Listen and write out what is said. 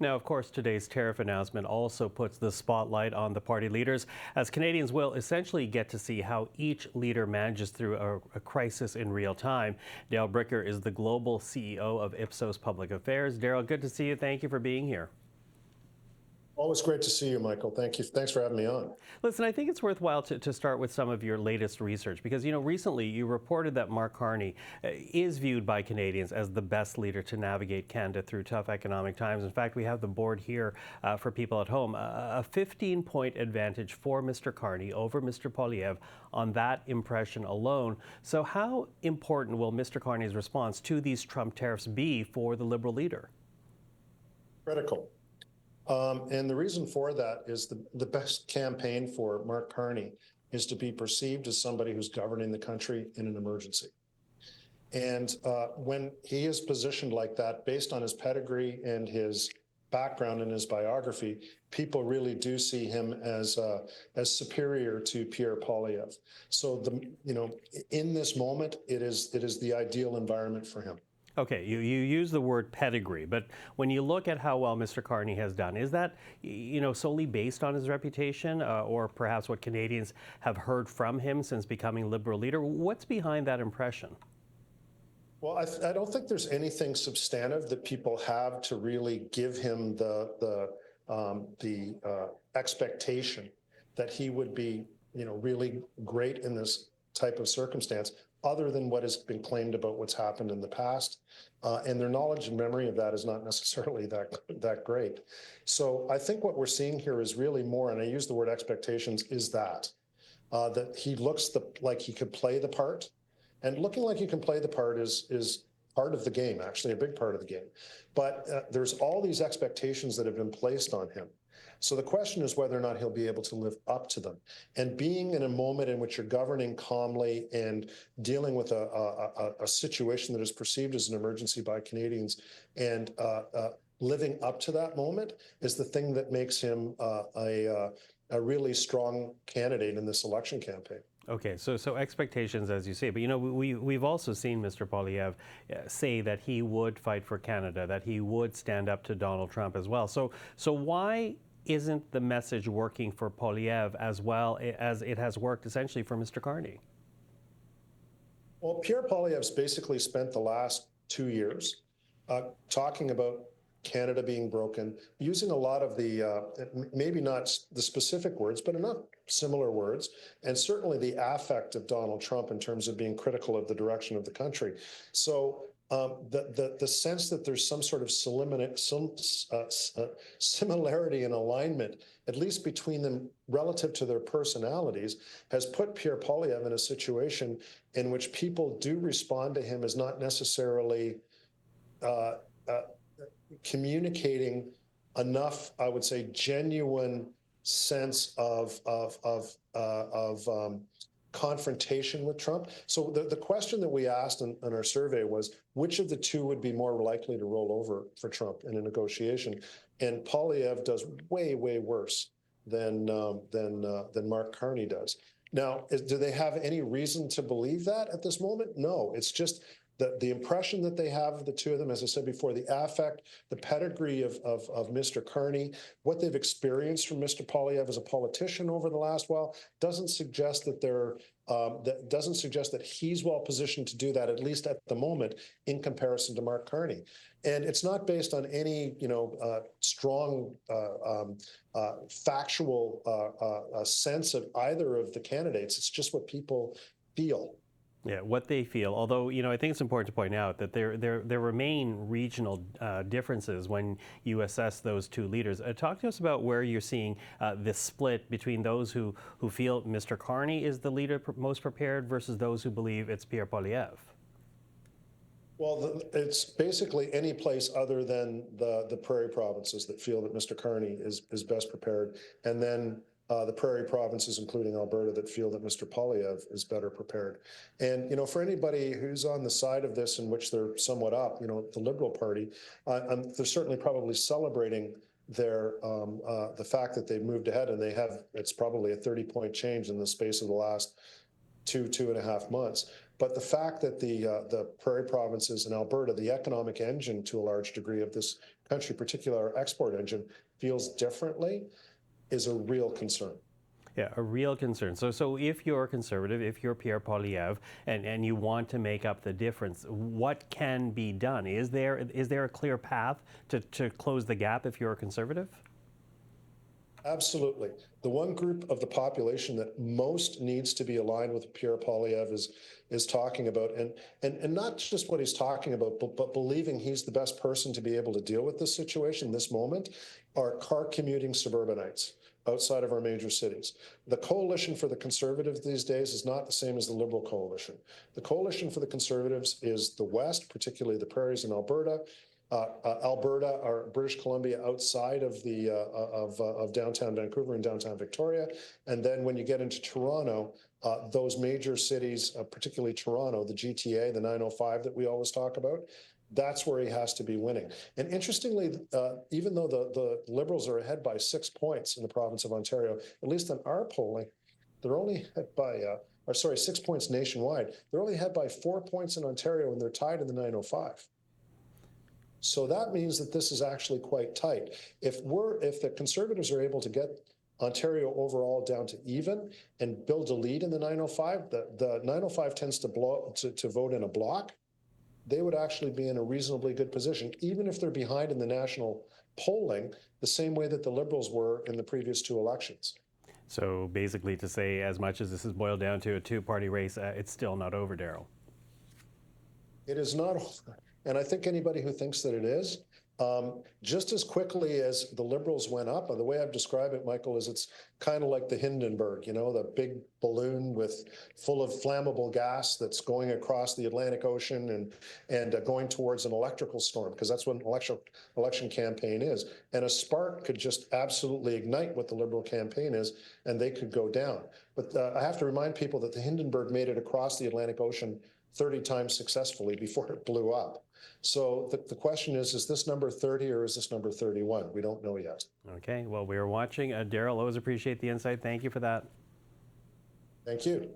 Now, of course, today's tariff announcement also puts the spotlight on the party leaders, as Canadians will essentially get to see how each leader manages through a crisis in real time. Darrell Bricker is the global CEO of Ipsos Public Affairs. Darrell, good to see you. Thank you for being here. Always great to see you, Michael. Thank you. Thanks for having me on. Listen, I think it's worthwhile to start with some of your latest research because, recently you reported that Mark Carney is viewed by Canadians as the best leader to navigate Canada through tough economic times. In fact, we have the board here for people at home. A 15-point advantage for Mr. Carney over Mr. Poilievre on that impression alone. So how important will Mr. Carney's response to these Trump tariffs be for the Liberal leader? Critical. And the reason for that is the best campaign for Mark Carney is to be perceived as somebody who's governing the country in an emergency. And when he is positioned like that, based on his pedigree and his background and his biography, people really do see him as superior to Pierre Poilievre. So in this moment, it is the ideal environment for him. Okay, you use the word pedigree, but when you look at how well Mr. Carney has done, is that, solely based on his reputation or perhaps what Canadians have heard from him since becoming Liberal leader? What's behind that impression? Well, I don't think there's anything substantive that people have to really give him the expectation that he would be, really great in this type of circumstance, other than what has been claimed about what's happened in the past. And their knowledge and memory of that is not necessarily that great. So I think what we're seeing here is really more, and I use the word expectations, is that he looks like he could play the part. And looking like you can play the part is part of the game, actually, a big part of the game. But there's all these expectations that have been placed on him. So the question is whether or not he'll be able to live up to them. And being in a moment in which you're governing calmly and dealing with a situation that is perceived as an emergency by Canadians and living up to that moment is the thing that makes him a really strong candidate in this election campaign. Okay, so expectations, as you say, but we've also seen Mr. Poilievre say that he would fight for Canada, that he would stand up to Donald Trump as well. So why isn't the message working for Poilievre as well as it has worked essentially for Mr. Carney? Well, Pierre Poilievre's basically spent the last 2 years talking about Canada being broken, using a lot of the, maybe not the specific words, but enough similar words, and certainly the affect of Donald Trump in terms of being critical of the direction of the country. So the sense that there's some sort of similarity and alignment, at least between them relative to their personalities, has put Pierre Poilievre in a situation in which people do respond to him as not necessarily communicating enough, I would say, genuine sense of confrontation with Trump. So the question that we asked in our survey was, which of the two would be more likely to roll over for Trump in a negotiation? And Poilievre does way, way worse than Mark Carney does. Now, do they have any reason to believe that at this moment? No, it's just the impression that they have of the two of them, as I said before, the affect, the pedigree of Mr. Carney, what they've experienced from Mr. Poilievre as a politician over the last while, doesn't suggest that he's well positioned to do that, at least at the moment, in comparison to Mark Carney. And it's not based on any, strong factual sense of either of the candidates. It's just what people feel. Yeah, what they feel. Although, I think it's important to point out that there remain regional differences when you assess those two leaders. Talk to us about where you're seeing this split between those who feel Mr. Carney is the leader most prepared versus those who believe it's Pierre Poilievre. Well, it's basically any place other than the prairie provinces that feel that Mr. Carney is best prepared, and then the prairie provinces, including Alberta, that feel that Mr. Poilievre is better prepared. And, for anybody who's on the side of this in which they're somewhat up, the Liberal Party, they're certainly probably celebrating the fact that they've moved ahead, and it's probably a 30-point change in the space of the last 2.5 months. But the fact that the prairie provinces in Alberta, the economic engine to a large degree of this country, particularly our export engine, feels differently is a real concern. Yeah, a real concern. So if you're conservative, if you're Pierre Poilievre, and you want to make up the difference, what can be done? Is there a clear path to close the gap if you're a conservative? Absolutely. The one group of the population that most needs to be aligned with Pierre Poilievre is talking about, and not just what he's talking about, but believing he's the best person to be able to deal with this situation, this moment, are car commuting suburbanites outside of our major cities. The coalition for the Conservatives these days is not the same as the Liberal coalition. The coalition for the Conservatives is the West, particularly the prairies in Alberta, Alberta or British Columbia outside of the of downtown Vancouver and downtown Victoria, and then when you get into Toronto, those major cities, particularly Toronto, the GTA, the 905 that we always talk about, that's where he has to be winning. And interestingly, even though the Liberals are ahead by 6 points in the province of Ontario, at least in our polling, they're only ahead by 6 points nationwide. They're only ahead by 4 points in Ontario, and they're tied in the 905. So that means that this is actually quite tight. If the Conservatives are able to get Ontario overall down to even and build a lead in the 905, the 905 tends to vote in a block. They would actually be in a reasonably good position, even if they're behind in the national polling, the same way that the Liberals were in the previous two elections. So basically to say, as much as this is boiled down to a two-party race, it's still not over, Darrell. It is not over. And I think anybody who thinks that it is, just as quickly as the Liberals went up, the way I've described it, Michael, is it's kind of like the Hindenburg, the big balloon full of flammable gas that's going across the Atlantic Ocean and going towards an electrical storm, because that's what an election campaign is. And a spark could just absolutely ignite what the Liberal campaign is, and they could go down. But I have to remind people that the Hindenburg made it across the Atlantic Ocean 30 times successfully before it blew up. So the question is this number 30 or is this number 31? We don't know yet. Okay, well, we are watching. Darrell, always appreciate the insight. Thank you for that. Thank you.